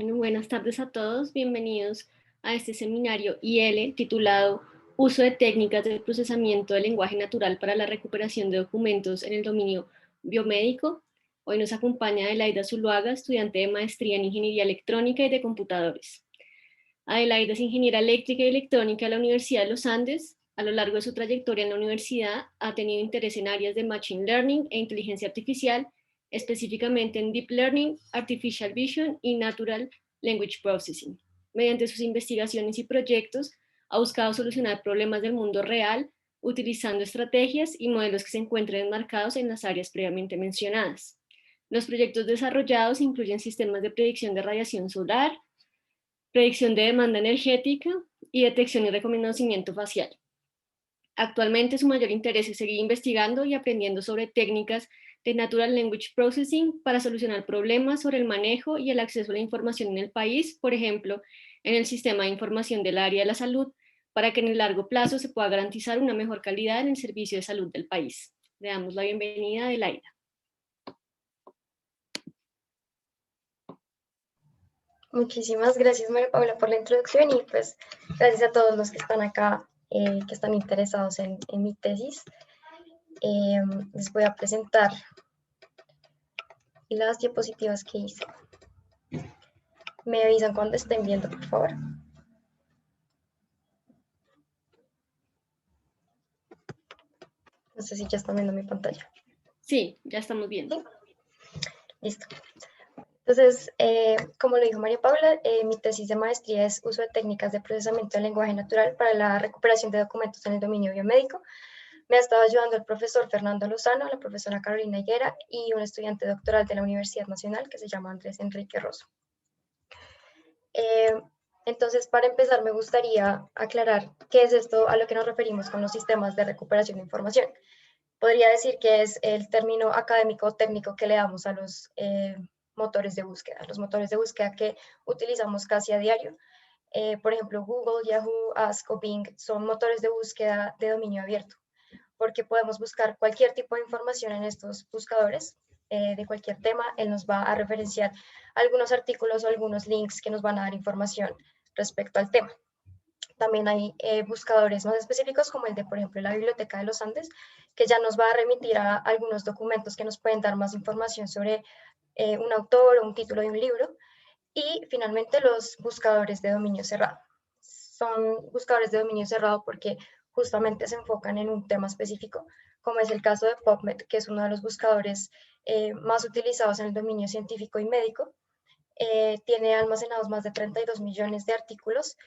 Bueno, buenas tardes a todos. Bienvenidos a este seminario IL titulado Uso de técnicas de procesamiento del lenguaje natural para la recuperación de documentos en el dominio biomédico. Hoy nos acompaña Adelaida Zuluaga, estudiante de maestría en Ingeniería Electrónica y de Computadores. Adelaida es ingeniera eléctrica y electrónica de la Universidad de los Andes. A lo largo de su trayectoria en la universidad ha tenido interés en áreas de Machine Learning e inteligencia artificial, específicamente en Deep Learning, Artificial Vision y Natural Language Processing. Mediante sus investigaciones y proyectos, ha buscado solucionar problemas del mundo real, utilizando estrategias y modelos que se encuentren enmarcados en las áreas previamente mencionadas. Los proyectos desarrollados incluyen sistemas de predicción de radiación solar, predicción de demanda energética y detección y reconocimiento facial. Actualmente su mayor interés es seguir investigando y aprendiendo sobre técnicas de Natural Language Processing para solucionar problemas sobre el manejo y el acceso a la información en el país, por ejemplo, en el sistema de información del área de la salud, para que en el largo plazo se pueda garantizar una mejor calidad en el servicio de salud del país. Le damos la bienvenida a Adelaida. Muchísimas gracias, María Paula, por la introducción y pues gracias a todos los que están acá, que están interesados en mi tesis. Les voy a presentar las diapositivas que hice. Me avisan cuando estén viendo, por favor. No sé si ya están viendo mi pantalla. Sí, ya estamos viendo. ¿Sí? Listo. Entonces, como lo dijo María Paula, mi tesis de maestría es uso de técnicas de procesamiento del lenguaje natural para la recuperación de documentos en el dominio biomédico. Me ha estado ayudando el profesor Fernando Lozano, la profesora Carolina Higuera y un estudiante doctoral de la Universidad Nacional que se llama Andrés Enrique Rosso. Entonces, para empezar, me gustaría aclarar qué es esto a lo que nos referimos con los sistemas de recuperación de información. Podría decir que es el término académico o técnico que le damos a los motores de búsqueda que utilizamos casi a diario. Por ejemplo, Google, Yahoo, Ask o Bing son motores de búsqueda de dominio abierto, porque podemos buscar cualquier tipo de información en estos buscadores de cualquier tema. Él nos va a referenciar algunos artículos o algunos links que nos van a dar información respecto al tema. También hay buscadores más específicos como el de, por ejemplo, la Biblioteca de los Andes, que ya nos va a remitir a algunos documentos que nos pueden dar más información sobre un autor o un título de un libro. Y finalmente los buscadores de dominio cerrado. Son buscadores de dominio cerrado porque justamente se enfocan en un tema específico, como es el caso de PubMed, que es uno de los buscadores más utilizados en el dominio científico y médico. Tiene almacenados más de 32 millones de artículos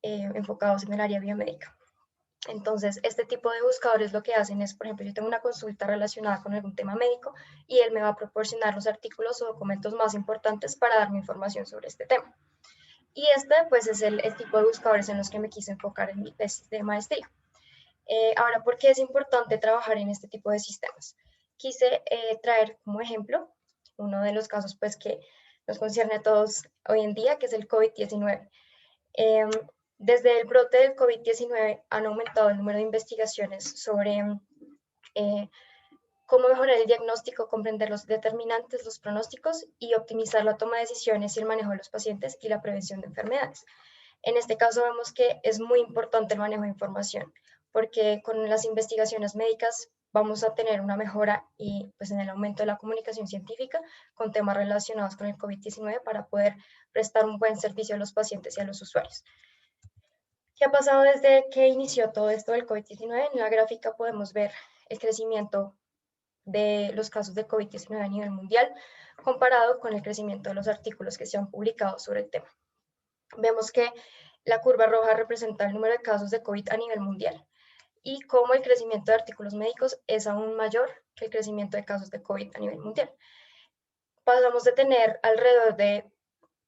enfocados en el área biomédica. Entonces, este tipo de buscadores lo que hacen es, por ejemplo, yo tengo una consulta relacionada con algún tema médico y él me va a proporcionar los artículos o documentos más importantes para darme información sobre este tema. Y este, pues, es el tipo de buscadores en los que me quise enfocar en mi tesis de maestría. Ahora, ¿por qué es importante trabajar en este tipo de sistemas? Quise traer como ejemplo uno de los casos, pues, que nos concierne a todos hoy en día, que es el COVID-19. Desde el brote del COVID-19 han aumentado el número de investigaciones sobre cómo mejorar el diagnóstico, comprender los determinantes, los pronósticos y optimizar la toma de decisiones y el manejo de los pacientes y la prevención de enfermedades. En este caso vemos que es muy importante el manejo de información, porque con las investigaciones médicas vamos a tener una mejora y pues en el aumento de la comunicación científica con temas relacionados con el COVID-19 para poder prestar un buen servicio a los pacientes y a los usuarios. ¿Qué ha pasado desde que inició todo esto del COVID-19? En la gráfica podemos ver el crecimiento de los casos de COVID-19 a nivel mundial comparado con el crecimiento de los artículos que se han publicado sobre el tema. Vemos que la curva roja representa el número de casos de COVID a nivel mundial y cómo el crecimiento de artículos médicos es aún mayor que el crecimiento de casos de COVID a nivel mundial. Pasamos de tener alrededor de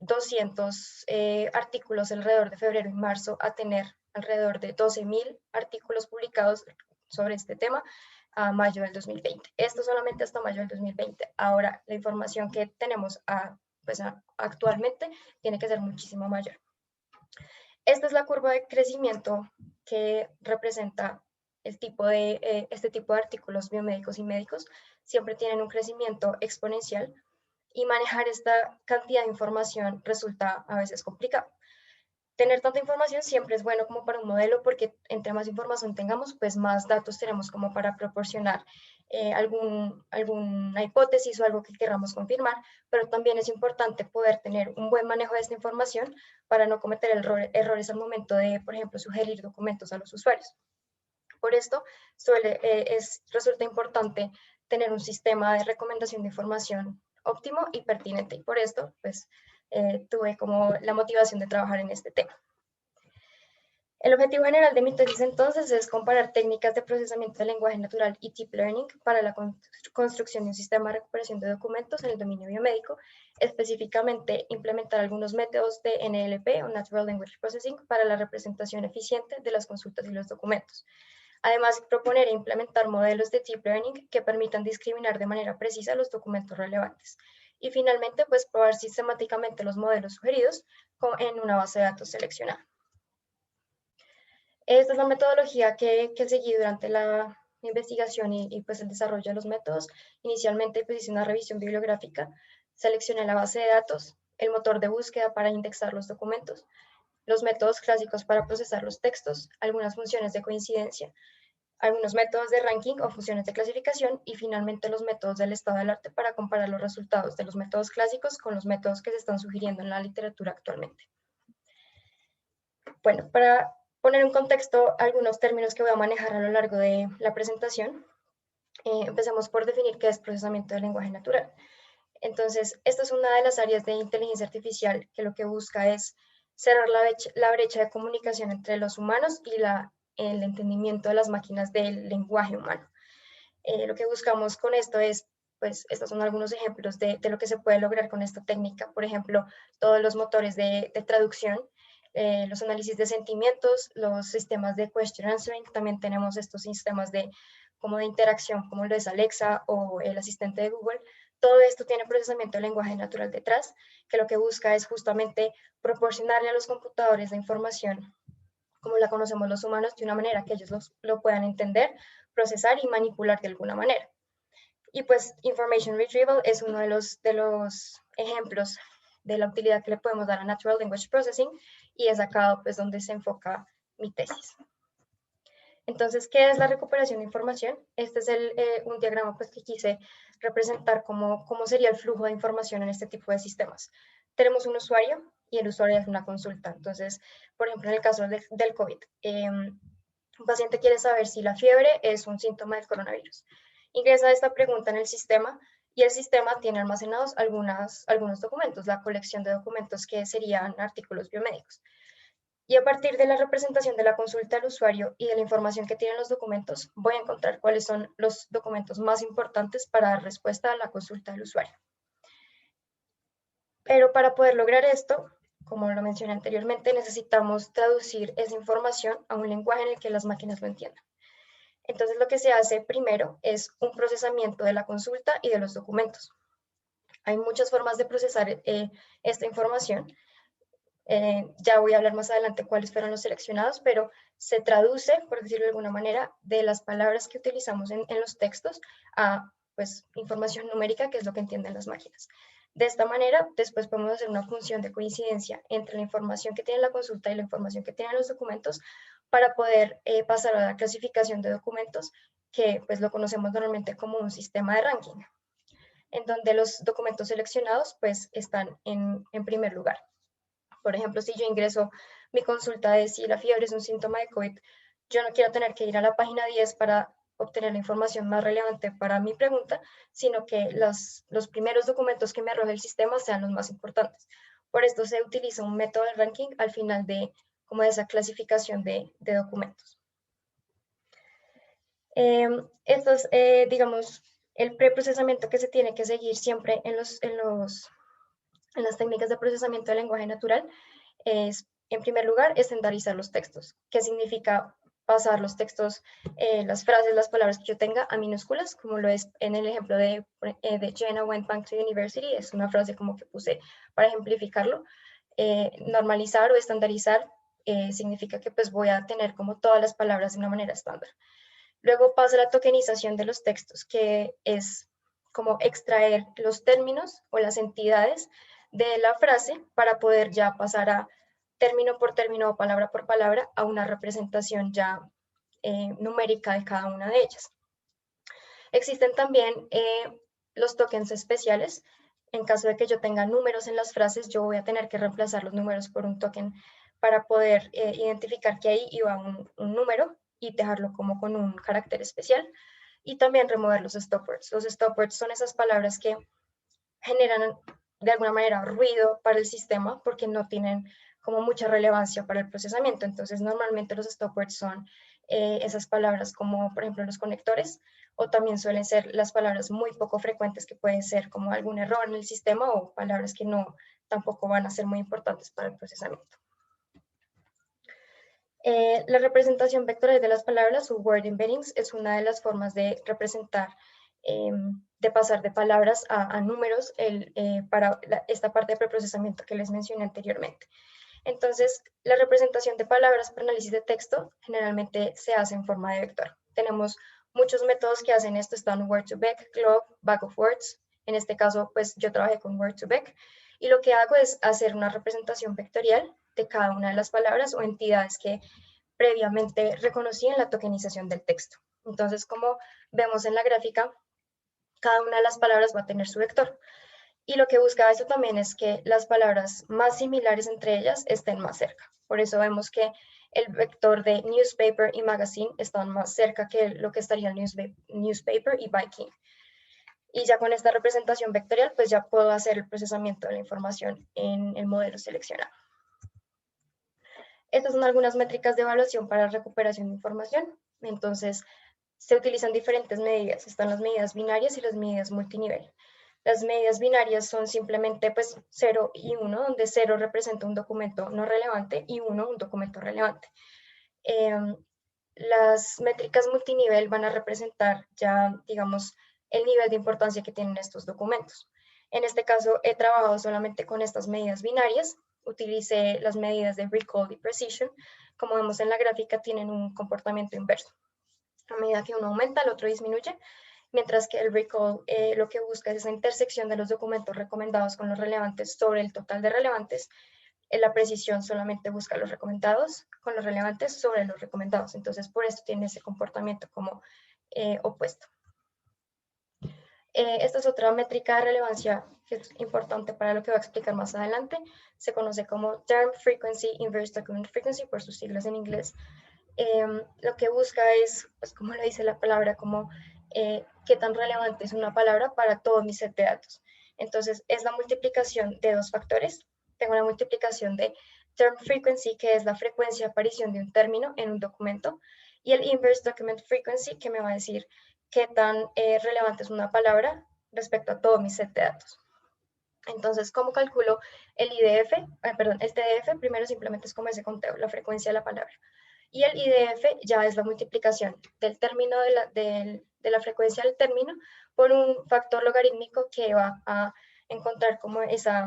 200 artículos alrededor de febrero y marzo a tener alrededor de 12.000 artículos publicados sobre este tema a mayo del 2020. Esto solamente hasta mayo del 2020. Ahora, la información que tenemos actualmente tiene que ser muchísimo mayor. Esta es la curva de crecimiento que representa el tipo de, este tipo de artículos biomédicos y médicos. Siempre tienen un crecimiento exponencial y manejar esta cantidad de información resulta a veces complicado. Tener tanta información siempre es bueno como para un modelo porque entre más información tengamos, pues más datos tenemos como para proporcionar alguna hipótesis o algo que queramos confirmar, pero también es importante poder tener un buen manejo de esta información para no cometer errores al momento de, por ejemplo, sugerir documentos a los usuarios. Por esto, resulta importante tener un sistema de recomendación de información óptimo y pertinente. Y por esto, pues, tuve como la motivación de trabajar en este tema. El objetivo general de mi tesis entonces es comparar técnicas de procesamiento de lenguaje natural y deep learning para la construcción de un sistema de recuperación de documentos en el dominio biomédico, específicamente implementar algunos métodos de NLP o Natural Language Processing para la representación eficiente de las consultas y los documentos. Además, proponer e implementar modelos de deep learning que permitan discriminar de manera precisa los documentos relevantes. Y finalmente, pues probar sistemáticamente los modelos sugeridos en una base de datos seleccionada. Esta es la metodología que seguí durante la investigación y pues el desarrollo de los métodos. Inicialmente pues hice una revisión bibliográfica, seleccioné la base de datos, el motor de búsqueda para indexar los documentos, los métodos clásicos para procesar los textos, algunas funciones de coincidencia, algunos métodos de ranking o funciones de clasificación y finalmente los métodos del estado del arte para comparar los resultados de los métodos clásicos con los métodos que se están sugiriendo en la literatura actualmente. Bueno, para poner en contexto algunos términos que voy a manejar a lo largo de la presentación, empecemos por definir qué es procesamiento del lenguaje natural. Entonces, esta es una de las áreas de inteligencia artificial que lo que busca es cerrar la brecha de comunicación entre los humanos y el entendimiento de las máquinas del lenguaje humano. Lo que buscamos con esto es, pues, estos son algunos ejemplos de lo que se puede lograr con esta técnica. Por ejemplo, todos los motores de traducción, los análisis de sentimientos, los sistemas de question answering, también tenemos estos sistemas como de interacción, como lo es Alexa o el asistente de Google. Todo esto tiene procesamiento de lenguaje natural detrás, que lo que busca es justamente proporcionarle a los computadores la información como la conocemos los humanos, de una manera que ellos lo puedan entender, procesar y manipular de alguna manera. Y pues Information Retrieval es uno de los ejemplos de la utilidad que le podemos dar a Natural Language Processing y es acá pues donde se enfoca mi tesis. Entonces, ¿qué es la recuperación de información? Este es un diagrama pues, que quise representar cómo sería el flujo de información en este tipo de sistemas. Tenemos un usuario y el usuario hace una consulta. Entonces, por ejemplo, en el caso del COVID, un paciente quiere saber si la fiebre es un síntoma del coronavirus. Ingresa esta pregunta en el sistema y el sistema tiene almacenados algunos documentos, la colección de documentos que serían artículos biomédicos. Y a partir de la representación de la consulta del usuario y de la información que tienen los documentos, voy a encontrar cuáles son los documentos más importantes para dar respuesta a la consulta del usuario. Pero para poder lograr esto, como lo mencioné anteriormente, necesitamos traducir esa información a un lenguaje en el que las máquinas lo entiendan. Entonces, lo que se hace primero es un procesamiento de la consulta y de los documentos. Hay muchas formas de procesar esta información. Ya voy a hablar más adelante cuáles fueron los seleccionados, pero se traduce, por decirlo de alguna manera, de las palabras que utilizamos en los textos a pues, información numérica, que es lo que entienden las máquinas. De esta manera, después podemos hacer una función de coincidencia entre la información que tiene la consulta y la información que tienen los documentos para poder pasar a la clasificación de documentos, que pues lo conocemos normalmente como un sistema de ranking, en donde los documentos seleccionados pues están en primer lugar. Por ejemplo, si yo ingreso mi consulta de si la fiebre es un síntoma de COVID, yo no quiero tener que ir a la página 10 para obtener la información más relevante para mi pregunta, sino que los primeros documentos que me arroje el sistema sean los más importantes. Por esto se utiliza un método de ranking al final de esa clasificación de documentos. Esto es, digamos, el preprocesamiento que se tiene que seguir siempre en las técnicas de procesamiento del lenguaje natural es, en primer lugar, estandarizar los textos, que significa pasar los textos, las frases, las palabras que yo tenga a minúsculas, como lo es en el ejemplo de Jenna went back to university, es una frase como que puse para ejemplificarlo. Normalizar o estandarizar significa que pues voy a tener como todas las palabras de una manera estándar. Luego pasa la tokenización de los textos, que es como extraer los términos o las entidades de la frase para poder ya pasar a término por término o palabra por palabra a una representación ya numérica de cada una de ellas. Existen también los tokens especiales. En caso de que yo tenga números en las frases, yo voy a tener que reemplazar los números por un token para poder identificar que ahí iba un número y dejarlo como con un carácter especial. Y también remover los stop words. Los stop words son esas palabras que generan de alguna manera ruido para el sistema porque no tienen como mucha relevancia para el procesamiento. Entonces, normalmente los stop words son esas palabras como, por ejemplo, los conectores, o también suelen ser las palabras muy poco frecuentes que pueden ser como algún error en el sistema o palabras que no tampoco van a ser muy importantes para el procesamiento. La representación vectorial de las palabras o word embeddings es una de las formas de representar, de pasar de palabras a números para esta parte de preprocesamiento que les mencioné anteriormente. Entonces, la representación de palabras para análisis de texto generalmente se hace en forma de vector. Tenemos muchos métodos que hacen esto, están Word2Vec, Glob, Bag-of-Words. En este caso, pues yo trabajé con Word2Vec y lo que hago es hacer una representación vectorial de cada una de las palabras o entidades que previamente reconocí en la tokenización del texto. Entonces, como vemos en la gráfica, cada una de las palabras va a tener su vector. Y lo que busca esto también es que las palabras más similares entre ellas estén más cerca. Por eso vemos que el vector de newspaper y magazine están más cerca que lo que estaría el newspaper y Viking. Y ya con esta representación vectorial, pues ya puedo hacer el procesamiento de la información en el modelo seleccionado. Estas son algunas métricas de evaluación para recuperación de información. Entonces, se utilizan diferentes medidas. Están las medidas binarias y las medidas multinivel. Las medidas binarias son simplemente pues 0 y 1, donde 0 representa un documento no relevante y 1 un documento relevante. Las métricas multinivel van a representar ya, digamos, el nivel de importancia que tienen estos documentos. En este caso, he trabajado solamente con estas medidas binarias. Utilicé las medidas de recall y precision. Como vemos en la gráfica, tienen un comportamiento inverso. A medida que uno aumenta, el otro disminuye, mientras que el recall lo que busca es esa intersección de los documentos recomendados con los relevantes sobre el total de relevantes. En la precisión solamente busca los recomendados con los relevantes sobre los recomendados. Entonces, por esto tiene ese comportamiento como opuesto. Esta es otra métrica de relevancia que es importante para lo que voy a explicar más adelante. Se conoce como Term Frequency Inverse Document Frequency, por sus siglas en inglés. Lo que busca es, pues como lo dice la palabra, como qué tan relevante es una palabra para todo mi set de datos. Entonces, es la multiplicación de dos factores. Tengo la multiplicación de term frequency, que es la frecuencia de aparición de un término en un documento, y el inverse document frequency, que me va a decir qué tan relevante es una palabra respecto a todo mi set de datos. Entonces, ¿cómo calculo el IDF? Perdón, el TDF primero simplemente es como ese conteo, la frecuencia de la palabra. Y el IDF ya es la multiplicación del término de la frecuencia del término por un factor logarítmico que va a encontrar como esa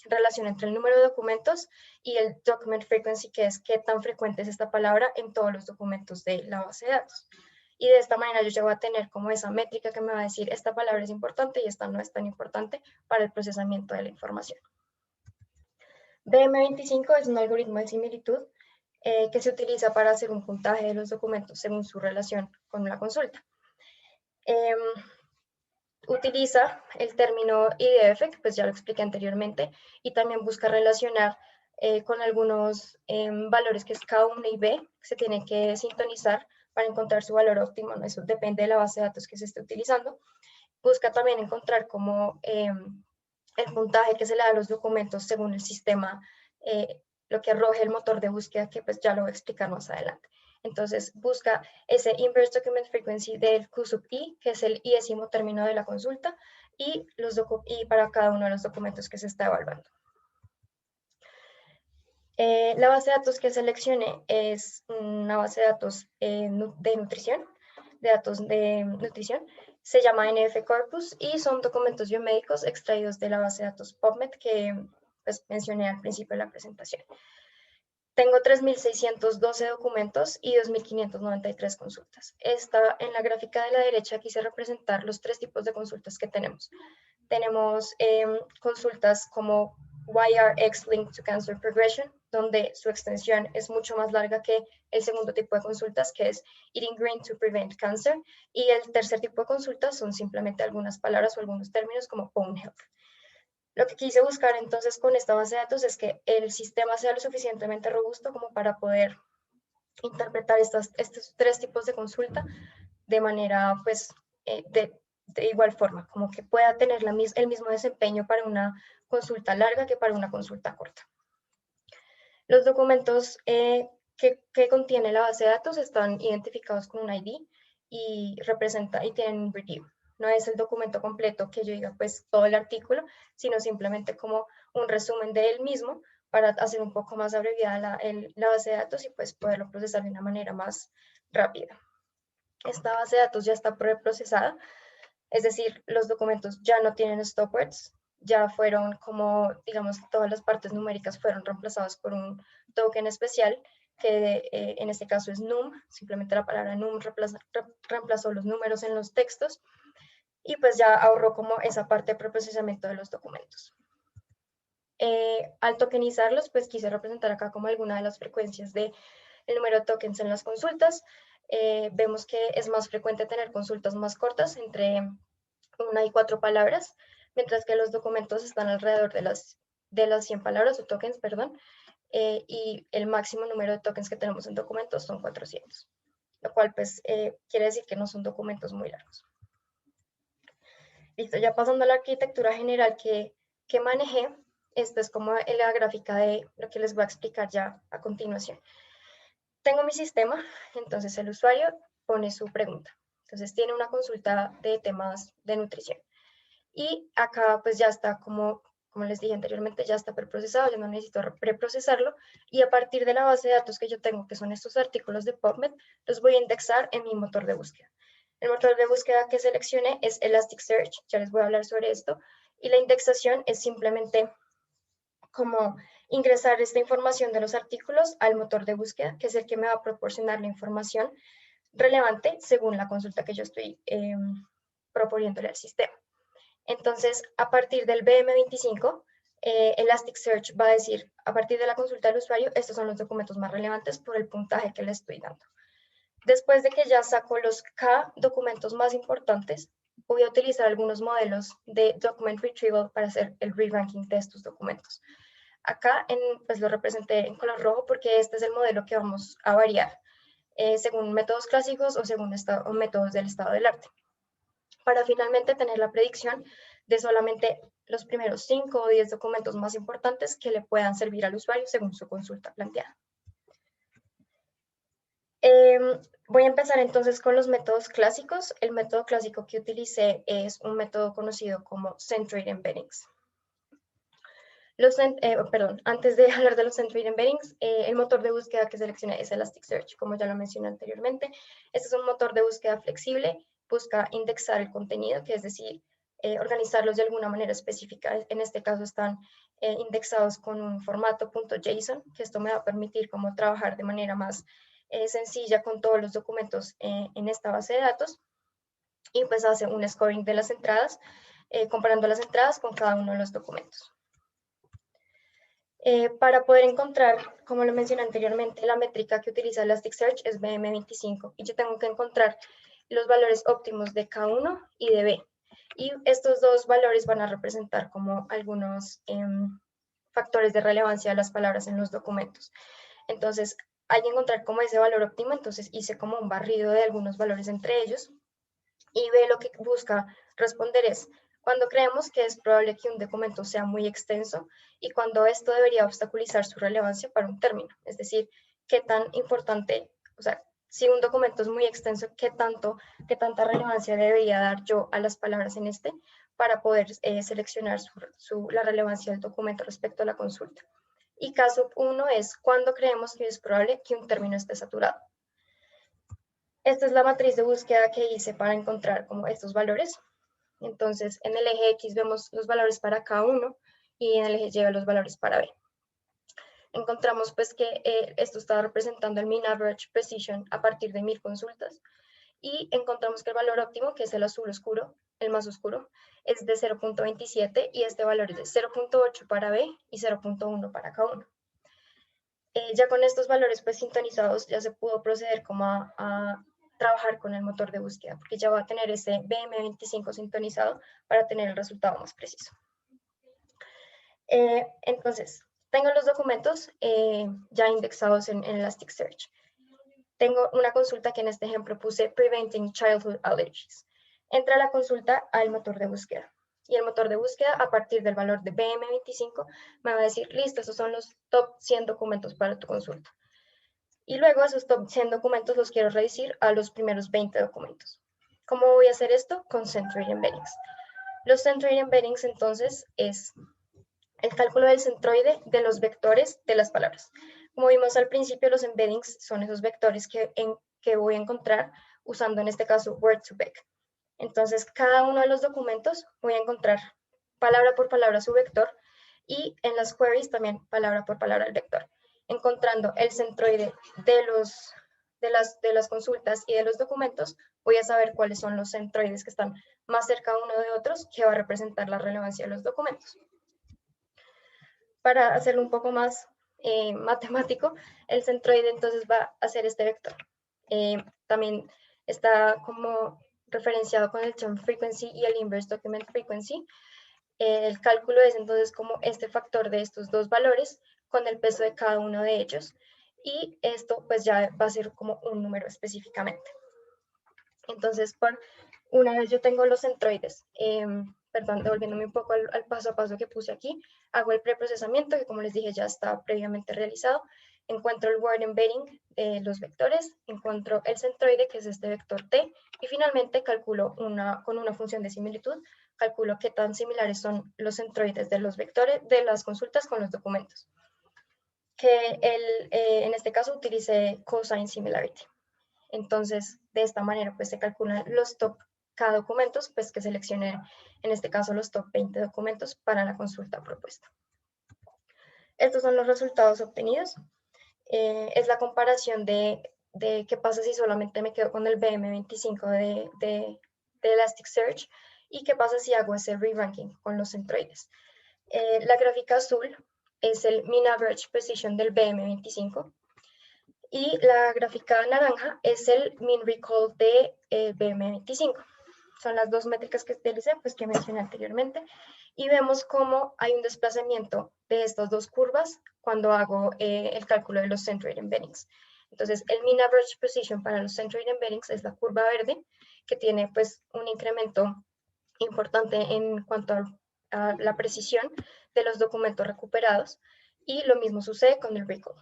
relación entre el número de documentos y el document frequency, que es qué tan frecuente es esta palabra en todos los documentos de la base de datos. Y de esta manera yo ya voy a tener como esa métrica que me va a decir esta palabra es importante y esta no es tan importante para el procesamiento de la información. BM25 es un algoritmo de similitud que se utiliza para hacer un puntaje de los documentos según su relación con la consulta. Utiliza el término IDF, que pues ya lo expliqué anteriormente, y también busca relacionar con algunos valores que es K1 y B, que se tienen que sintonizar para encontrar su valor óptimo, ¿no? Eso depende de la base de datos que se esté utilizando. Busca también encontrar como el puntaje que se le da a los documentos según el sistema, lo que arroje el motor de búsqueda, que pues ya lo voy a explicar más adelante. Entonces busca ese inverse document frequency del Q sub I, que es el iésimo término de la consulta, y para cada uno de los documentos que se está evaluando. La base de datos que seleccioné es una base de datos de nutrición, se llama NF Corpus y son documentos biomédicos extraídos de la base de datos PubMed que pues, mencioné al principio de la presentación. tengo 3.612 documentos y 2.593 consultas. En la gráfica de la derecha quise representar los tres tipos de consultas que tenemos. Tenemos consultas como YRX Linked to Cancer Progression, donde su extensión es mucho más larga que el segundo tipo de consultas, que es Eating Green to Prevent Cancer, y el tercer tipo de consultas son simplemente algunas palabras o algunos términos como Bone Health. Lo que quise buscar entonces con esta base de datos es que el sistema sea lo suficientemente robusto como para poder interpretar estos tres tipos de consulta de manera, pues, de igual forma, como que pueda tener el mismo desempeño para una consulta larga que para una consulta corta. Los documentos que contiene la base de datos están identificados con un ID y tienen un review. No es el documento completo que yo diga pues todo el artículo, sino simplemente como un resumen de él mismo para hacer un poco más abreviada la base de datos y pues poderlo procesar de una manera más rápida. Esta base de datos ya está preprocesada, es decir, los documentos ya no tienen stopwords, ya fueron como, digamos, todas las partes numéricas fueron reemplazadas por un token especial que en este caso es num, simplemente la palabra num reemplazó los números en los textos y pues ya ahorró como esa parte de preprocesamiento de los documentos. Al tokenizarlos, pues quise representar acá como alguna de las frecuencias del número de tokens en las consultas. Vemos que es más frecuente tener consultas más cortas, entre 1 y 4 palabras, mientras que los documentos están alrededor de las 100 palabras o tokens, perdón, y el máximo número de tokens que tenemos en documentos son 400, lo cual pues quiere decir que no son documentos muy largos. Listo, ya pasando a la arquitectura general que manejé, esta es como la gráfica de lo que les voy a explicar ya a continuación. Tengo mi sistema, entonces el usuario pone su pregunta. Entonces tiene una consulta de temas de nutrición. Y acá pues ya está como les dije anteriormente, ya está preprocesado, yo no necesito preprocesarlo. Y a partir de la base de datos que yo tengo, que son estos artículos de PubMed, los voy a indexar en mi motor de búsqueda. El motor de búsqueda que seleccioné es Elasticsearch, ya les voy a hablar sobre esto. Y la indexación es simplemente como ingresar esta información de los artículos al motor de búsqueda, que es el que me va a proporcionar la información relevante según la consulta que yo estoy proponiéndole al sistema. Entonces, a partir del BM25, Elasticsearch va a decir, a partir de la consulta del usuario, estos son los documentos más relevantes por el puntaje que le estoy dando. Después de que ya saco los K documentos más importantes, voy a utilizar algunos modelos de Document Retrieval para hacer el re-ranking de estos documentos. Acá pues lo representé en color rojo porque este es el modelo que vamos a variar según métodos clásicos o según métodos del estado del arte, para finalmente tener la predicción de solamente los primeros 5 o 10 documentos más importantes que le puedan servir al usuario según su consulta planteada. Voy a empezar entonces con los métodos clásicos. El método clásico que utilicé es un método conocido como Centroid Embeddings. Antes de hablar de los Centroid Embeddings, el motor de búsqueda que seleccioné es Elasticsearch, como ya lo mencioné anteriormente. Este es un motor de búsqueda flexible, busca indexar el contenido, que es decir, organizarlos de alguna manera específica. En este caso están indexados con un formato .json, que esto me va a permitir como trabajar de manera más sencilla con todos los documentos en esta base de datos. Y pues hace un scoring de las entradas, comparando las entradas con cada uno de los documentos. Para poder encontrar, como lo mencioné anteriormente, la métrica que utiliza Elasticsearch es BM25 y yo tengo que encontrar los valores óptimos de K1 y de B. Y estos dos valores van a representar como algunos factores de relevancia de las palabras en los documentos. Entonces, hay que encontrar como ese valor óptimo, entonces hice como un barrido de algunos valores entre ellos y B lo que busca responder es cuando creemos que es probable que un documento sea muy extenso y cuando esto debería obstaculizar su relevancia para un término. Es decir, qué tan importante, o sea, si un documento es muy extenso, qué tanta relevancia debería dar yo a las palabras en este para poder seleccionar la relevancia del documento respecto a la consulta. Y caso 1 es cuando creemos que es probable que un término esté saturado. Esta es la matriz de búsqueda que hice para encontrar como estos valores. Entonces, en el eje X vemos los valores para K1 y en el eje Y los valores para B. encontramos pues que esto está representando el mean average precision a partir de 1000 consultas, y encontramos que el valor óptimo, que es el azul oscuro, el más oscuro, es de 0.27 y este valor es de 0.8 para B y 0.1 para K1. Ya con estos valores pues sintonizados ya se pudo proceder como a trabajar con el motor de búsqueda, porque ya va a tener ese BM25 sintonizado para tener el resultado más preciso. Entonces, tengo los documentos ya indexados en Elasticsearch. Tengo una consulta que en este ejemplo puse Preventing Childhood Allergies. Entra la consulta al motor de búsqueda. Y el motor de búsqueda, a partir del valor de BM25, me va a decir, listo, estos son los top 100 documentos para tu consulta. Y luego esos top 100 documentos los quiero reducir a los primeros 20 documentos. ¿Cómo voy a hacer esto? Con Centroid Embeddings. Los Centroid Embeddings, entonces, es el cálculo del centroide de los vectores de las palabras. Como vimos al principio, los embeddings son esos vectores que voy a encontrar usando en este caso Word2Vec. Entonces, cada uno de los documentos voy a encontrar palabra por palabra su vector y en las queries también palabra por palabra el vector, encontrando el centroide de las consultas y de los documentos. Voy a saber cuáles son los centroides que están más cerca uno de otros, que va a representar la relevancia de los documentos. Para hacerlo un poco más matemático, el centroide entonces va a ser este vector. También está como referenciado con el term frequency y el inverse document frequency. El cálculo es entonces como este factor de estos dos valores con el peso de cada uno de ellos, y esto pues ya va a ser como un número específicamente. Entonces, una vez yo tengo los centroides, perdón, devolviéndome un poco al paso a paso que puse aquí, hago el preprocesamiento, que como les dije ya está previamente realizado, encuentro el word embedding de los vectores, encuentro el centroide, que es este vector T, y finalmente calculo con una función de similitud, calculo qué tan similares son los centroides de los vectores de las consultas con los documentos, que en este caso utilicé cosine similarity. Entonces, de esta manera, pues se calculan los top cada documento, pues que seleccioné en este caso los top 20 documentos para la consulta propuesta. Estos son los resultados obtenidos. Es la comparación de qué pasa si solamente me quedo con el BM25 de Elasticsearch y qué pasa si hago ese re-ranking con los centroides. La gráfica azul es el mean average precision del BM25 y la gráfica naranja es el mean recall de BM25. Son las dos métricas que utilicé, pues que mencioné anteriormente, y vemos cómo hay un desplazamiento de estas dos curvas cuando hago el cálculo de los centroid embeddings. Entonces, el mean average precision para los centroid embeddings es la curva verde, que tiene pues un incremento importante en cuanto a la precisión de los documentos recuperados, y lo mismo sucede con el recall.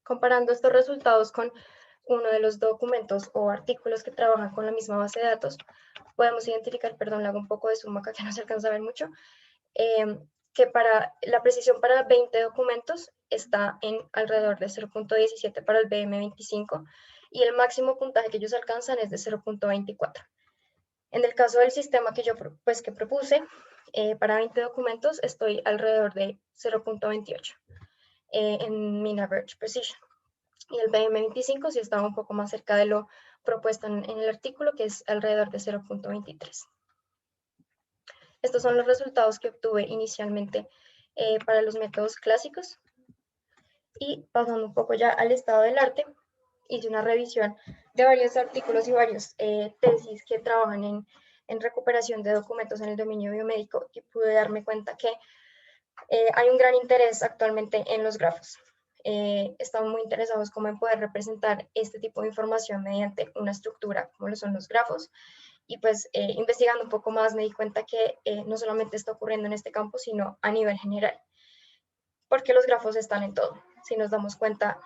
Comparando estos resultados con uno de los documentos o artículos que trabajan con la misma base de datos, podemos identificar, perdón, le hago un poco de zoom acá que no se alcanza a ver mucho, que para la precisión para 20 documentos está en alrededor de 0.17 para el BM25 y el máximo puntaje que ellos alcanzan es de 0.24. En el caso del sistema que yo que propuse, para 20 documentos estoy alrededor de 0.28 en mean average precision. Y el BM25 sí estaba un poco más cerca de lo propuesto en el artículo, que es alrededor de 0.23. Estos son los resultados que obtuve inicialmente para los métodos clásicos. Y pasando un poco ya al estado del arte, hice una revisión de varios artículos y varios tesis que trabajan en recuperación de documentos en el dominio biomédico, y pude darme cuenta que hay un gran interés actualmente en los grafos. Estamos muy interesados como en poder representar este tipo de información mediante una estructura como lo son los grafos, y pues investigando un poco más me di cuenta que no solamente está ocurriendo en este campo, sino a nivel general, porque los grafos están en todo. Si nos damos cuenta,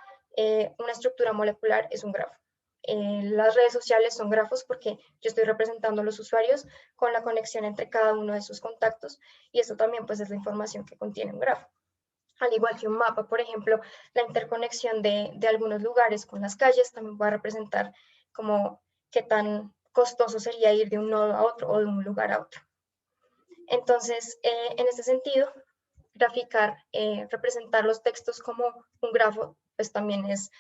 una estructura molecular es un grafo. Las redes sociales son grafos porque yo estoy representando a los usuarios con la conexión entre cada uno de sus contactos, y eso también pues es la información que contiene un grafo. Al igual que un mapa, por ejemplo, la interconexión de algunos lugares con las calles también va a representar como qué tan costoso sería ir de un nodo a otro o de un lugar a otro. Entonces, en este sentido, graficar, representar los textos como un grafo, pues también es,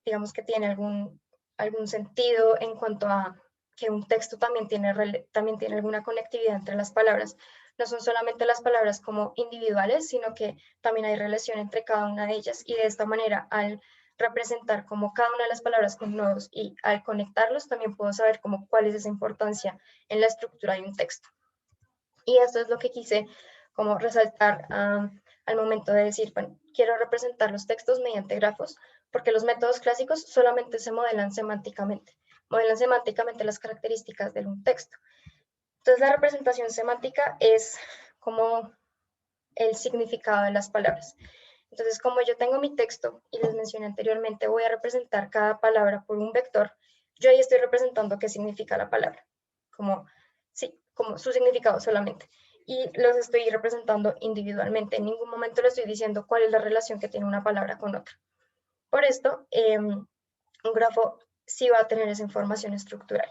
digamos que tiene algún sentido en cuanto a que un texto también tiene alguna conectividad entre las palabras. No son solamente las palabras como individuales, sino que también hay relación entre cada una de ellas, y de esta manera, al representar como cada una de las palabras con nodos y al conectarlos, también puedo saber como cuál es esa importancia en la estructura de un texto. Y esto es lo que quise como resaltar al momento de decir, bueno, quiero representar los textos mediante grafos, porque los métodos clásicos solamente se modelan semánticamente las características de un texto. Entonces la representación semántica es como el significado de las palabras. Entonces, como yo tengo mi texto y les mencioné anteriormente, voy a representar cada palabra por un vector, yo ahí estoy representando qué significa la palabra, como, sí, como su significado solamente. Y los estoy representando individualmente. En ningún momento le estoy diciendo cuál es la relación que tiene una palabra con otra. Por esto, un grafo sí va a tener esa información estructural,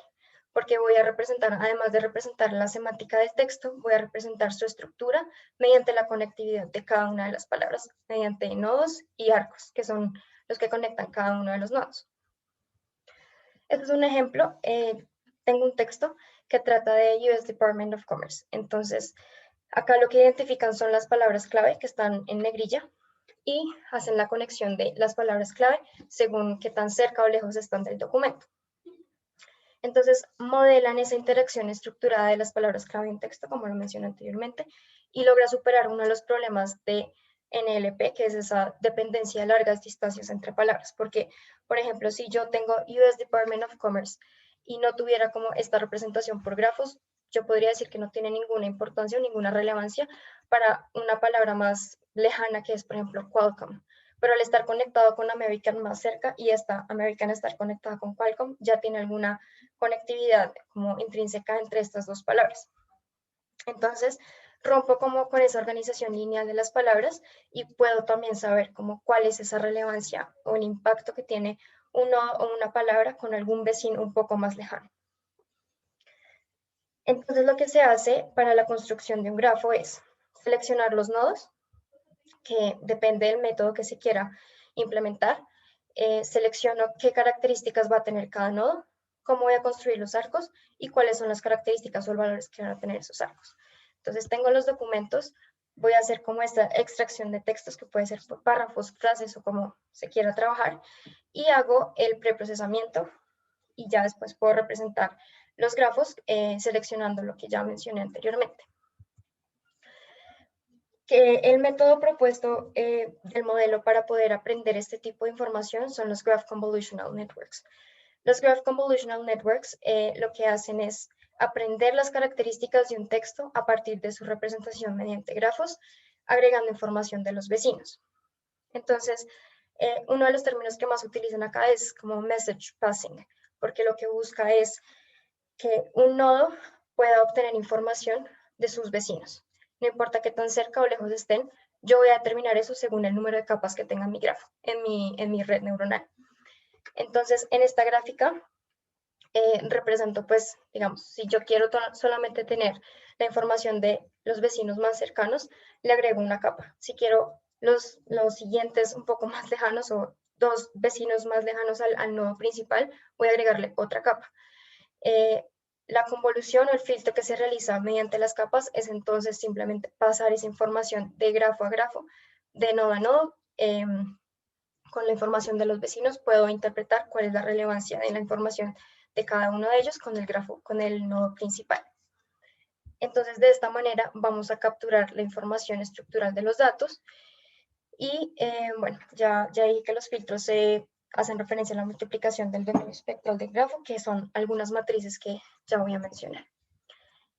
porque voy a representar, además de representar la semántica del texto, voy a representar su estructura mediante la conectividad de cada una de las palabras, mediante nodos y arcos, que son los que conectan cada uno de los nodos. Este es un ejemplo. Tengo un texto que trata de US Department of Commerce. Entonces, acá lo que identifican son las palabras clave que están en negrilla, y hacen la conexión de las palabras clave según qué tan cerca o lejos están del documento. Entonces, modelan esa interacción estructurada de las palabras clave en texto, como lo mencioné anteriormente, y logra superar uno de los problemas de NLP, que es esa dependencia de largas distancias entre palabras. Porque, por ejemplo, si yo tengo US Department of Commerce y no tuviera como esta representación por grafos, yo podría decir que no tiene ninguna importancia o ninguna relevancia para una palabra más lejana, que es, por ejemplo, Qualcomm. Pero al estar conectado con American más cerca, y esta American estar conectada con Qualcomm, ya tiene alguna conectividad como intrínseca entre estas dos palabras. Entonces, rompo como con esa organización lineal de las palabras, y puedo también saber como cuál es esa relevancia o el impacto que tiene uno o una palabra con algún vecino un poco más lejano. Entonces, lo que se hace para la construcción de un grafo es seleccionar los nodos, que depende del método que se quiera implementar. Selecciono qué características va a tener cada nodo, cómo voy a construir los arcos y cuáles son las características o valores que van a tener esos arcos. Entonces, tengo los documentos, voy a hacer como esta extracción de textos, que puede ser por párrafos, frases o como se quiera trabajar, y hago el preprocesamiento, y ya después puedo representar los grafos seleccionando lo que ya mencioné anteriormente. Que el método propuesto del modelo para poder aprender este tipo de información son los Graph Convolutional Networks. Los Graph Convolutional Networks lo que hacen es aprender las características de un texto a partir de su representación mediante grafos, agregando información de los vecinos. Entonces, uno de los términos que más utilizan acá es como message passing, porque lo que busca es que un nodo pueda obtener información de sus vecinos. No importa qué tan cerca o lejos estén, yo voy a determinar eso según el número de capas que tenga mi grafo, en mi red neuronal. Entonces, en esta gráfica represento, pues, digamos, si yo quiero solamente tener la información de los vecinos más cercanos, le agrego una capa. Si quiero los siguientes un poco más lejanos, o dos vecinos más lejanos al nodo principal, voy a agregarle otra capa. La convolución o el filtro que se realiza mediante las capas es entonces simplemente pasar esa información de grafo a grafo, de nodo a nodo. Con la información de los vecinos puedo interpretar cuál es la relevancia de la información de cada uno de ellos con el grafo, con el nodo principal. Entonces, de esta manera vamos a capturar la información estructural de los datos. Y bueno, ya dije que los filtros se hacen referencia a la multiplicación del dominio espectral del grafo, que son algunas matrices que ya voy a mencionar.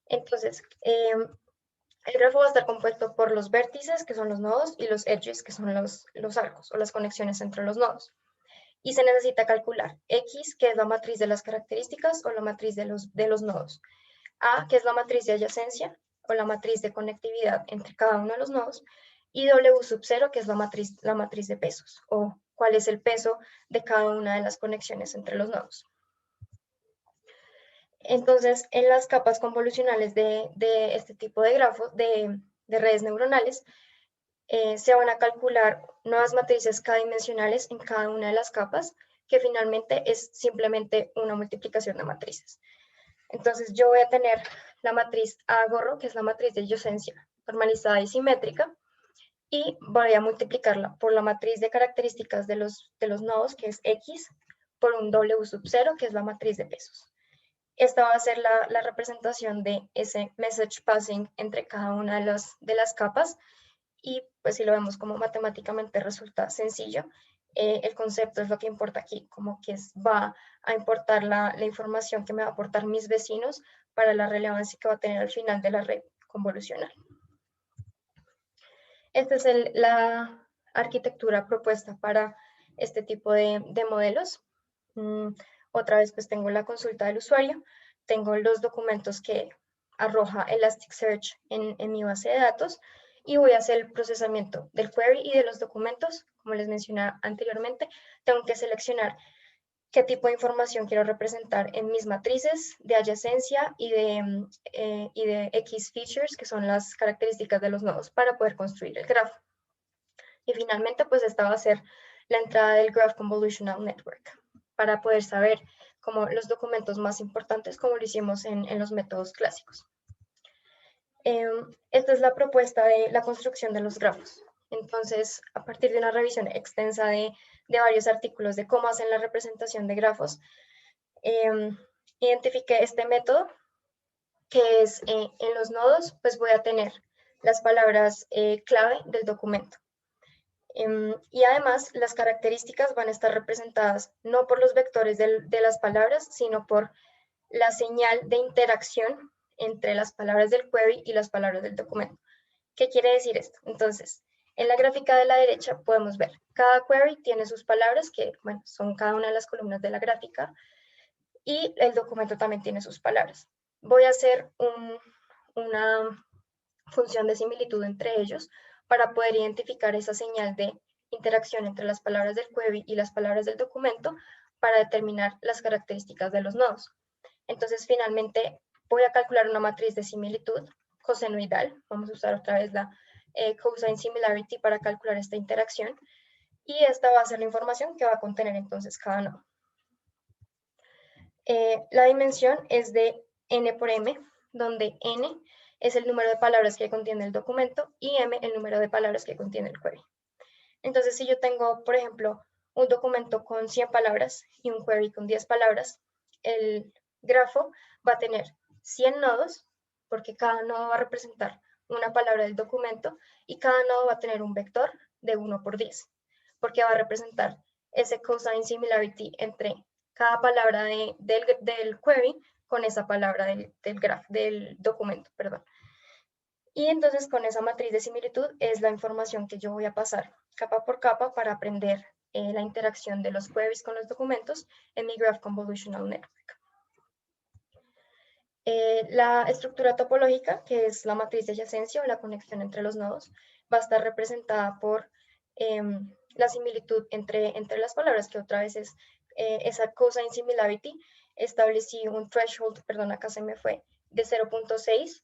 Entonces, el grafo va a estar compuesto por los vértices, que son los nodos, y los edges, que son los arcos o las conexiones entre los nodos. Y se necesita calcular X, que es la matriz de las características o la matriz de los nodos. A, que es la matriz de adyacencia o la matriz de conectividad entre cada uno de los nodos. Y W sub 0, que es la matriz de pesos, o cuál es el peso de cada una de las conexiones entre los nodos. Entonces, en las capas convolucionales de este tipo de grafos, de redes neuronales, se van a calcular nuevas matrices k-dimensionales en cada una de las capas, que finalmente es simplemente una multiplicación de matrices. Entonces yo voy a tener la matriz A gorro, que es la matriz de adyacencia normalizada y simétrica, y voy a multiplicarla por la matriz de características de los nodos, que es X, por un W sub 0, que es la matriz de pesos. Esta va a ser la representación de ese message passing entre cada una de las capas, y pues si lo vemos como matemáticamente resulta sencillo, el concepto es lo que importa aquí, como que va a importar la información que me va a aportar mis vecinos para la relevancia que va a tener al final de la red convolucional. Esta es la arquitectura propuesta para este tipo de modelos. Otra vez pues tengo la consulta del usuario, tengo los documentos que arroja Elasticsearch en mi base de datos, y voy a hacer el procesamiento del query y de los documentos. Como les mencioné anteriormente, tengo que seleccionar qué tipo de información quiero representar en mis matrices de adyacencia y de X features, que son las características de los nodos, para poder construir el grafo. Y finalmente, pues esta va a ser la entrada del Graph Convolutional Network, para poder saber como los documentos más importantes, como lo hicimos en los métodos clásicos. Esta es la propuesta de la construcción de los grafos. Entonces, a partir de una revisión extensa de varios artículos de cómo hacen la representación de grafos, identifiqué este método, que es en los nodos, pues voy a tener las palabras clave del documento. Y además, las características van a estar representadas no por los vectores de las palabras, sino por la señal de interacción entre las palabras del query y las palabras del documento. ¿Qué quiere decir esto? Entonces, en la gráfica de la derecha podemos ver, cada query tiene sus palabras, que bueno, son cada una de las columnas de la gráfica, y el documento también tiene sus palabras. Voy a hacer una función de similitud entre ellos para poder identificar esa señal de interacción entre las palabras del query y las palabras del documento para determinar las características de los nodos. Entonces, finalmente, voy a calcular una matriz de similitud cosenoidal. Vamos a usar otra vez la cosine similarity para calcular esta interacción. Y esta va a ser la información que va a contener entonces cada nodo. La dimensión es de n por m, donde n es el número de palabras que contiene el documento y m el número de palabras que contiene el query. Entonces, si yo tengo, por ejemplo, un documento con 100 palabras y un query con 10 palabras, el grafo va a tener 100 nodos, porque cada nodo va a representar una palabra del documento, y cada nodo va a tener un vector de 1 por 10, porque va a representar ese cosine similarity entre cada palabra del query con esa palabra del documento, perdón. Y entonces con esa matriz de similitud es la información que yo voy a pasar capa por capa para aprender la interacción de los queries con los documentos en mi Graph Convolutional Network. La estructura topológica, que es la matriz de adyacencia o la conexión entre los nodos, va a estar representada por la similitud entre las palabras, que otra vez es esa cosine similarity. Establecí un threshold, perdón, acá se me fue, de 0.6.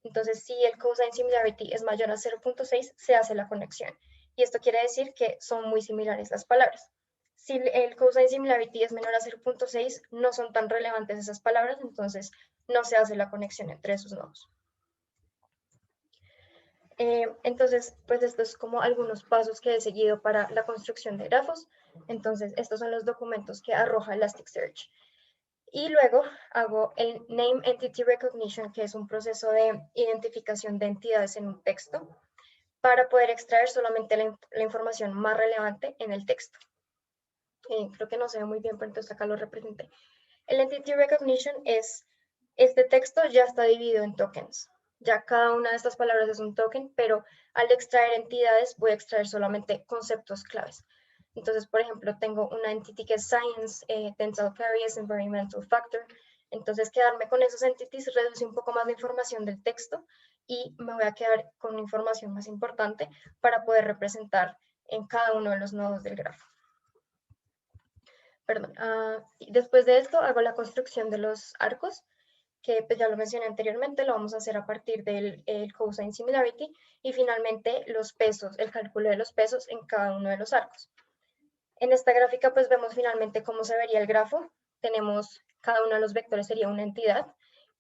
Entonces, si el cosine similarity es mayor a 0.6, se hace la conexión. Y esto quiere decir que son muy similares las palabras. Si el cosine similarity es menor a 0.6, no son tan relevantes esas palabras, entonces no se hace la conexión entre esos nodos. Entonces, pues estos es como algunos pasos que he seguido para la construcción de grafos. Entonces, estos son los documentos que arroja Elasticsearch. Y luego hago el Name Entity Recognition, que es un proceso de identificación de entidades en un texto, para poder extraer solamente la información más relevante en el texto. Creo que no se ve muy bien, pero entonces acá lo representé. El Entity Recognition es, este texto ya está dividido en tokens. Ya cada una de estas palabras es un token, pero al extraer entidades voy a extraer solamente conceptos claves. Entonces, por ejemplo, tengo una entity que es Science, Dental Caries, Environmental Factor. Entonces, quedarme con esos entities reduce un poco más la información del texto y me voy a quedar con una información más importante para poder representar en cada uno de los nodos del grafo. Perdón. Después de esto hago la construcción de los arcos, que pues ya lo mencioné anteriormente, lo vamos a hacer a partir del cosine similarity, y finalmente los pesos, el cálculo de los pesos en cada uno de los arcos. En esta gráfica pues vemos finalmente cómo se vería el grafo. Tenemos cada uno de los vectores sería una entidad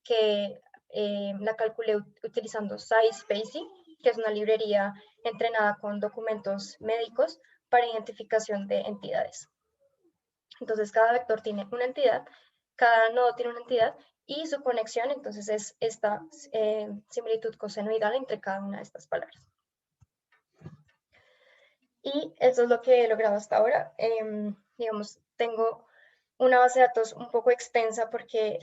que la calculé utilizando SciSpacey, que es una librería entrenada con documentos médicos para identificación de entidades. Entonces cada vector tiene una entidad, cada nodo tiene una entidad y su conexión entonces es esta similitud cosenoidal entre cada una de estas palabras. Y eso es lo que he logrado hasta ahora. Digamos, tengo una base de datos un poco extensa porque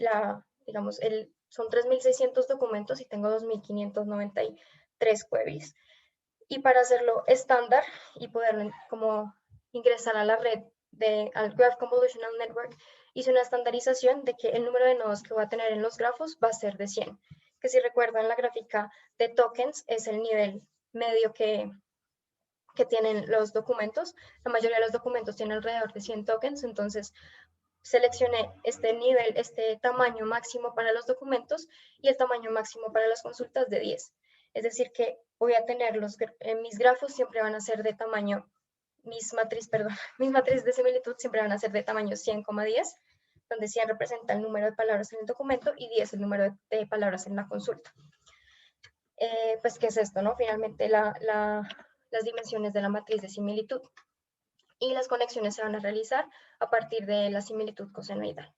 son 3.600 documentos y tengo 2.593 queries. Y para hacerlo estándar y poder como ingresar a la red al Graph Convolutional Network, hice una estandarización de que el número de nodos que voy a tener en los grafos va a ser de 100, que si recuerdan la gráfica de tokens es el nivel medio que tienen los documentos. La mayoría de los documentos tienen alrededor de 100 tokens, entonces seleccioné este nivel, este tamaño máximo para los documentos y el tamaño máximo para las consultas de 10. Es decir, que voy a tener mis grafos siempre van a ser de tamaño, mis matrices de similitud siempre van a ser de tamaño 100,10, donde 100 representa el número de palabras en el documento y 10 el número de palabras en la consulta. Pues, ¿qué es esto, no? Finalmente, las dimensiones de la matriz de similitud. Y las conexiones se van a realizar a partir de la similitud cosenoidal.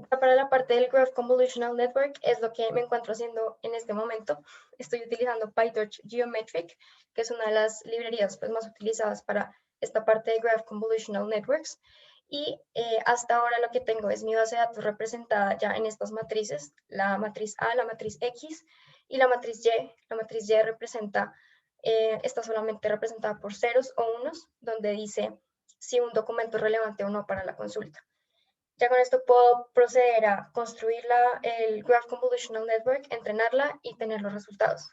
Para la parte del Graph Convolutional Network es lo que me encuentro haciendo en este momento. Estoy utilizando PyTorch Geometric, que es una de las librerías pues, más utilizadas para esta parte de Graph Convolutional Networks. Y hasta ahora lo que tengo es mi base de datos representada ya en estas matrices, la matriz A, la matriz X y la matriz Y. La matriz Y representa, está solamente representada por ceros o unos, donde dice si un documento es relevante o no para la consulta. Ya con esto puedo proceder a construir el Graph Convolutional Network, entrenarla y tener los resultados.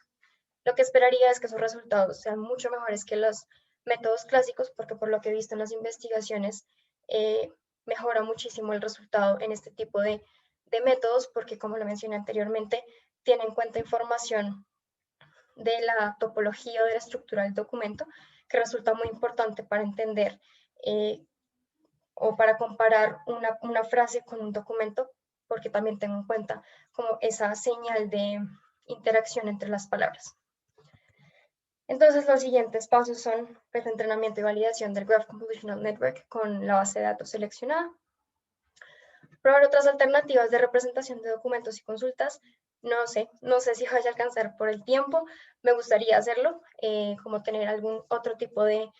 Lo que esperaría es que esos resultados sean mucho mejores que los métodos clásicos, porque por lo que he visto en las investigaciones, mejora muchísimo el resultado en este tipo de métodos, porque como lo mencioné anteriormente, tiene en cuenta información de la topología o de la estructura del documento, que resulta muy importante para entender o para comparar una frase con un documento, porque también tengo en cuenta como esa señal de interacción entre las palabras. Entonces, los siguientes pasos son pues, entrenamiento y validación del Graph Convolutional Network con la base de datos seleccionada. Probar otras alternativas de representación de documentos y consultas. No sé si vaya a alcanzar por el tiempo. Me gustaría hacerlo, como tener algún otro tipo de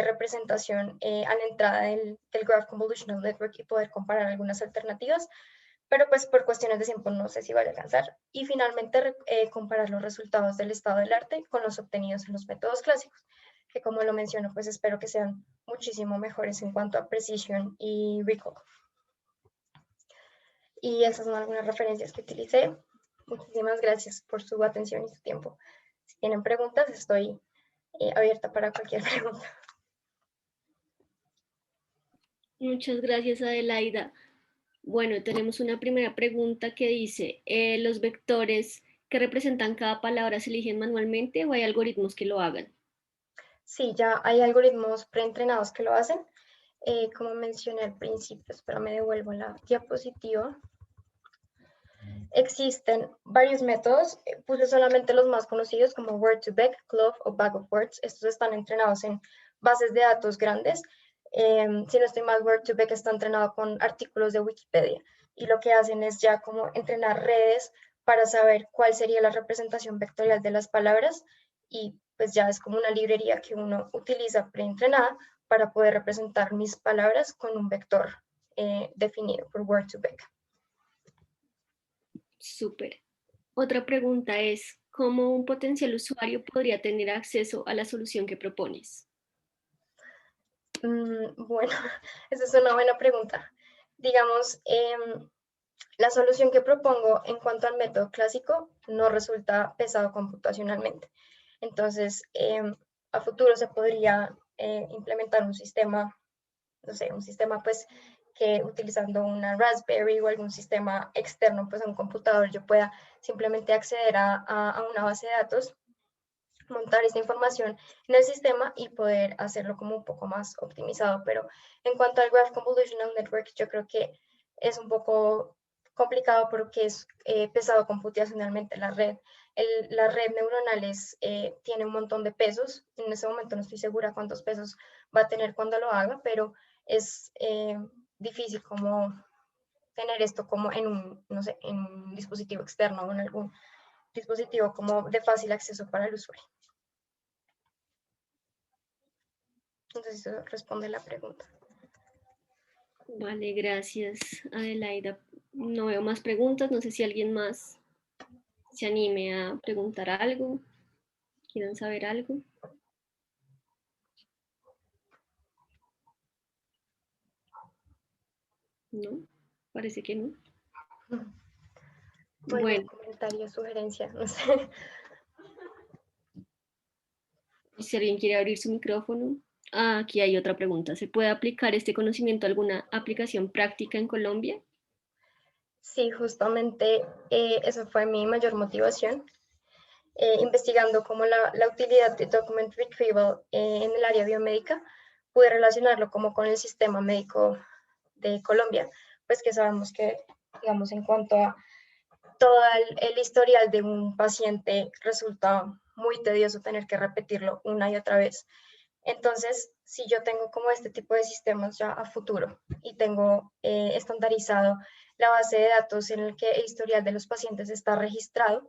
representación a la entrada del Graph Convolutional Network y poder comparar algunas alternativas, pero pues por cuestiones de tiempo no sé si vaya a alcanzar. Y finalmente comparar los resultados del estado del arte con los obtenidos en los métodos clásicos, que como lo menciono, pues espero que sean muchísimo mejores en cuanto a precisión y recall. Y esas son algunas referencias que utilicé. Muchísimas gracias por su atención y su tiempo. Si tienen preguntas, estoy abierta para cualquier pregunta. Muchas gracias, Adelaida. Bueno, tenemos una primera pregunta que dice, ¿los vectores que representan cada palabra se eligen manualmente o hay algoritmos que lo hagan? Sí, ya hay algoritmos preentrenados que lo hacen. Como mencioné al principio, espera, me devuelvo la diapositiva. Existen varios métodos, puse solamente los más conocidos como Word2Vec, Clove o Bag of Words. Estos están entrenados en bases de datos grandes. Si no estoy mal, Word2Vec está entrenado con artículos de Wikipedia y lo que hacen es ya como entrenar redes para saber cuál sería la representación vectorial de las palabras y pues ya es como una librería que uno utiliza preentrenada para poder representar mis palabras con un vector definido por Word2Vec. Súper. Otra pregunta es, ¿cómo un potencial usuario podría tener acceso a la solución que propones? Bueno, esa es una buena pregunta. Digamos, la solución que propongo en cuanto al método clásico no resulta pesado computacionalmente. Entonces, a futuro se podría implementar un sistema, no sé, un sistema pues que utilizando una Raspberry o algún sistema externo pues a un computador yo pueda simplemente acceder a una base de datos, montar esta información en el sistema y poder hacerlo como un poco más optimizado. Pero en cuanto al Graph Convolutional Network, yo creo que es un poco complicado porque es pesado computacionalmente la red. La red neuronal tiene un montón de pesos. En ese momento no estoy segura cuántos pesos va a tener cuando lo haga, pero es difícil como tener esto como en un, no sé, en un dispositivo externo o en algún dispositivo como de fácil acceso para el usuario. Entonces eso responde la pregunta. Vale, gracias, Adelaida. No veo más preguntas, no sé si alguien más se anime a preguntar algo, quieran saber algo. No, parece que no. Bueno, Bueno, comentario, sugerencia, no sé. si alguien quiere abrir su micrófono. Aquí hay otra pregunta. ¿Se puede aplicar este conocimiento a alguna aplicación práctica en Colombia? Sí, justamente esa fue mi mayor motivación, investigando como la utilidad de Document Retrieval en el área biomédica, pude relacionarlo como con el sistema médico de Colombia, pues que sabemos que, digamos, en cuanto a todo el historial de un paciente resulta muy tedioso tener que repetirlo una y otra vez. Entonces, si yo tengo como este tipo de sistemas ya a futuro y tengo estandarizado la base de datos en el que el historial de los pacientes está registrado,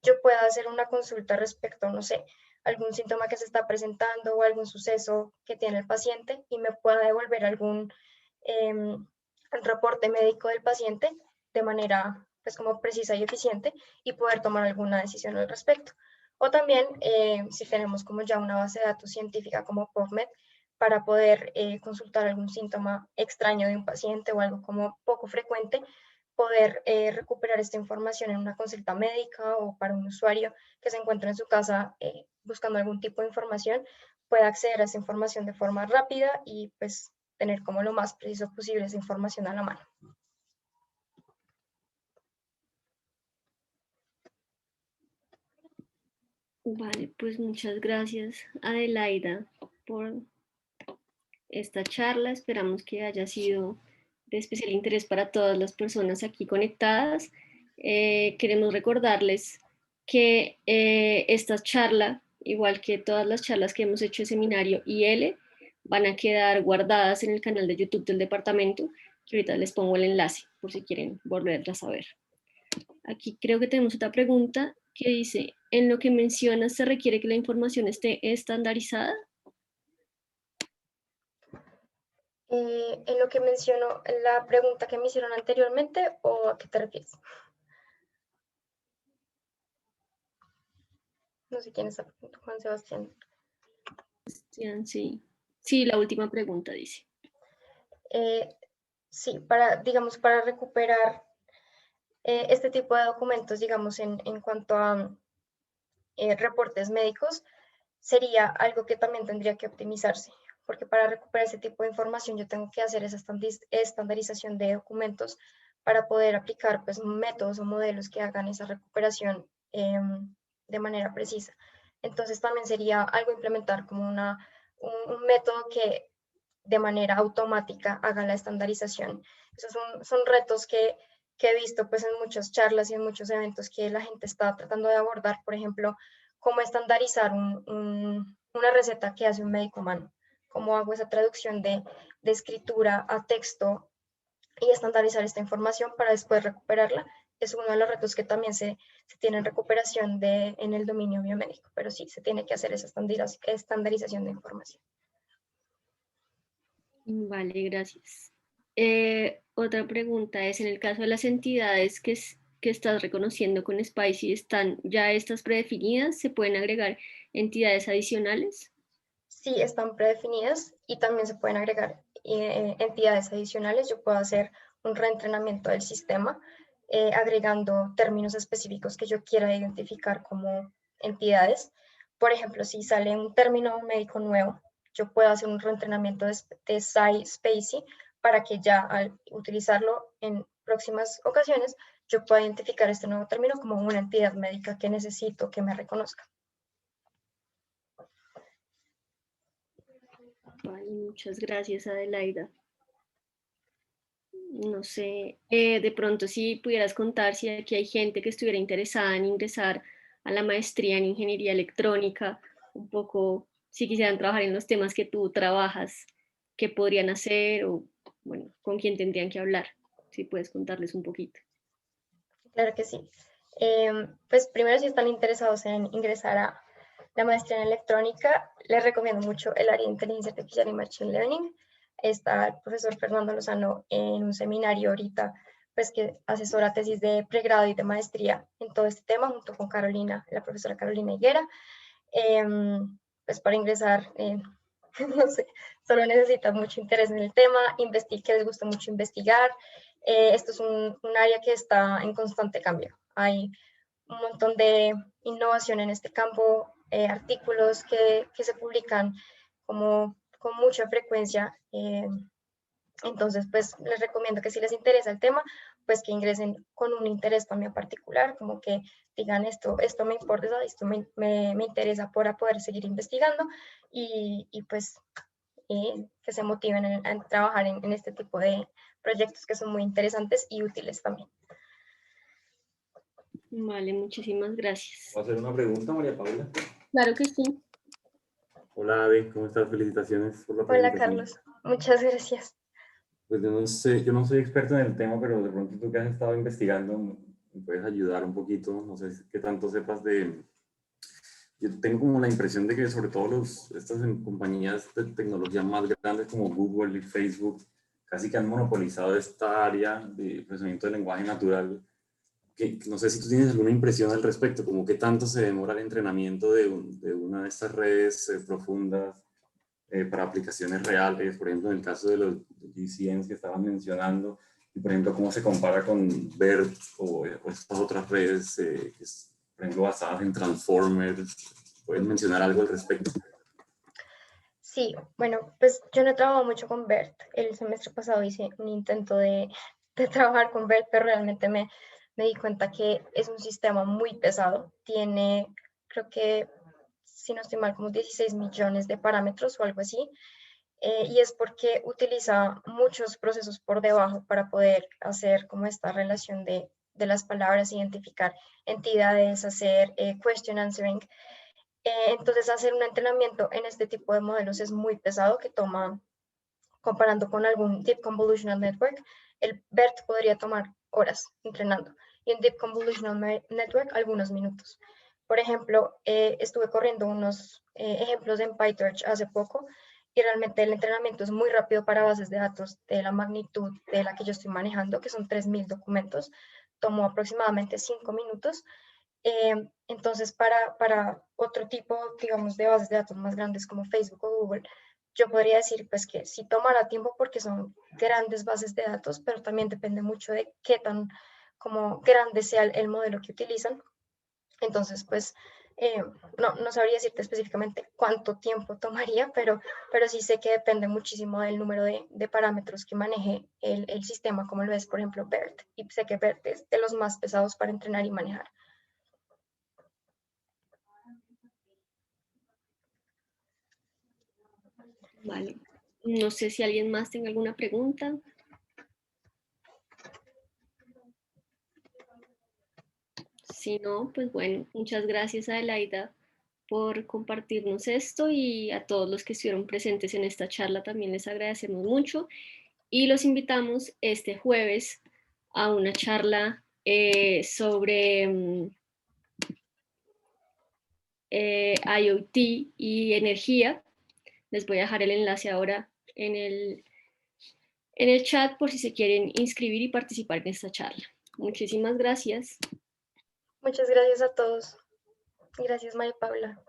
yo puedo hacer una consulta respecto, no sé, algún síntoma que se está presentando o algún suceso que tiene el paciente y me pueda devolver algún reporte médico del paciente de manera pues como precisa y eficiente y poder tomar alguna decisión al respecto. O también si tenemos como ya una base de datos científica como PubMed para poder consultar algún síntoma extraño de un paciente o algo como poco frecuente, poder recuperar esta información en una consulta médica o para un usuario que se encuentra en su casa buscando algún tipo de información, pueda acceder a esa información de forma rápida y pues tener como lo más preciso posible esa información a la mano. Vale, pues muchas gracias, Adelaida, por esta charla. Esperamos que haya sido de especial interés para todas las personas aquí conectadas. Queremos recordarles que esta charla, igual que todas las charlas que hemos hecho en seminario IL, van a quedar guardadas en el canal de YouTube del departamento, que ahorita les pongo el enlace por si quieren volverlas a ver. Aquí creo que tenemos otra pregunta que dice, en lo que mencionas, ¿se requiere que la información esté estandarizada? En lo que menciono, la pregunta que me hicieron anteriormente, ¿o a qué te refieres? No sé quién es Juan Sebastián. Sí, sí, la última pregunta dice. Sí, digamos, para recuperar este tipo de documentos, digamos, en cuanto a reportes médicos, sería algo que también tendría que optimizarse, porque para recuperar ese tipo de información yo tengo que hacer esa estandarización de documentos para poder aplicar pues, métodos o modelos que hagan esa recuperación de manera precisa. Entonces también sería algo implementar como un método que de manera automática haga la estandarización. Esos son retos que he visto pues en muchas charlas y en muchos eventos que la gente está tratando de abordar, por ejemplo, cómo estandarizar una receta que hace un médico humano, cómo hago esa traducción de escritura a texto y estandarizar esta información para después recuperarla. Es uno de los retos que también se tiene en recuperación en el dominio biomédico, pero sí, se tiene que hacer esa estandarización de información. Vale, gracias. Otra pregunta es, en el caso de las entidades que estás reconociendo con Spicy, ¿están ya estas predefinidas? ¿Se pueden agregar entidades adicionales? Sí, están predefinidas y también se pueden agregar entidades adicionales. Yo puedo hacer un reentrenamiento del sistema agregando términos específicos que yo quiera identificar como entidades. Por ejemplo, si sale un término médico nuevo, yo puedo hacer un reentrenamiento de SciSpaCy para que ya al utilizarlo en próximas ocasiones yo pueda identificar este nuevo término como una entidad médica que necesito que me reconozca. Vale, muchas gracias, Adelaida. No sé, de pronto si pudieras contar si aquí hay gente que estuviera interesada en ingresar a la maestría en ingeniería electrónica, un poco si quisieran trabajar en los temas que tú trabajas, qué podrían hacer o, bueno, con quién tendrían que hablar, si puedes contarles un poquito. Claro que sí. Pues primero, si están interesados en ingresar a la maestría en electrónica, les recomiendo mucho el área de inteligencia artificial y machine learning. Está el profesor Fernando Lozano en un seminario ahorita, pues que asesora tesis de pregrado y de maestría en todo este tema, junto con Carolina, la profesora Carolina Higuera. Pues para ingresar, no sé, solo necesitan mucho interés en el tema, que les gusta mucho investigar. Esto es un área que está en constante cambio. Hay un montón de innovación en este campo, artículos que se publican como con mucha frecuencia. Entonces, pues les recomiendo que si les interesa el tema, pues que ingresen con un interés también particular, como que digan esto me importa, esto me interesa para poder seguir investigando y pues que se motiven en trabajar en este tipo de proyectos que son muy interesantes y útiles también. Vale, muchísimas gracias. ¿Puedo hacer una pregunta, María Paula? Claro que sí. Hola, Ave, ¿cómo estás? Felicitaciones por la Hola, presentación. Carlos. Muchas gracias. Pues yo no sé, yo no soy experto en el tema, pero de pronto tú que has estado investigando, me puedes ayudar un poquito. No sé qué tanto sepas de... Yo tengo como la impresión de que sobre todo estas compañías de tecnología más grandes como Google y Facebook casi que han monopolizado esta área de procesamiento de lenguaje natural. Que no sé si tú tienes alguna impresión al respecto, como qué tanto se demora el entrenamiento de una de estas redes profundas para aplicaciones reales, por ejemplo, en el caso de los GCNs que estaban mencionando, y por ejemplo, cómo se compara con BERT o estas otras redes, por ejemplo, basadas en Transformers. ¿Puedes mencionar algo al respecto? Sí, bueno, pues yo no he trabajado mucho con BERT. El semestre pasado hice un intento de trabajar con BERT, pero realmente me di cuenta que es un sistema muy pesado. Tiene, creo que, si no estoy mal, como 16 millones de parámetros o algo así. Y es porque utiliza muchos procesos por debajo para poder hacer como esta relación de las palabras, identificar entidades, hacer question answering. Entonces, hacer un entrenamiento en este tipo de modelos es muy pesado, que toma, comparando con algún Deep Convolutional Network, el BERT podría tomar horas entrenando y un Deep Convolutional Network algunos minutos. Por ejemplo, estuve corriendo unos ejemplos en PyTorch hace poco y realmente el entrenamiento es muy rápido para bases de datos de la magnitud de la que yo estoy manejando, que son 3000 documentos. Tomó aproximadamente 5 minutos. Entonces, para otro tipo, digamos, de bases de datos más grandes como Facebook o Google, yo podría decir pues que sí tomará tiempo porque son grandes bases de datos, pero también depende mucho de qué tan como grande sea el modelo que utilizan. Entonces, pues no sabría decirte específicamente cuánto tiempo tomaría, pero sí sé que depende muchísimo del número de parámetros que maneje el sistema, como lo es, por ejemplo, BERT. Y sé que BERT es de los más pesados para entrenar y manejar. Vale. No sé si alguien más tenga alguna pregunta. Si no, pues bueno, muchas gracias, Adelaida, por compartirnos esto, y a todos los que estuvieron presentes en esta charla también les agradecemos mucho y los invitamos este jueves a una charla sobre IoT y energía. Les voy a dejar el enlace ahora en el chat por si se quieren inscribir y participar en esta charla. Muchísimas gracias. Muchas gracias a todos. Gracias, María Paula.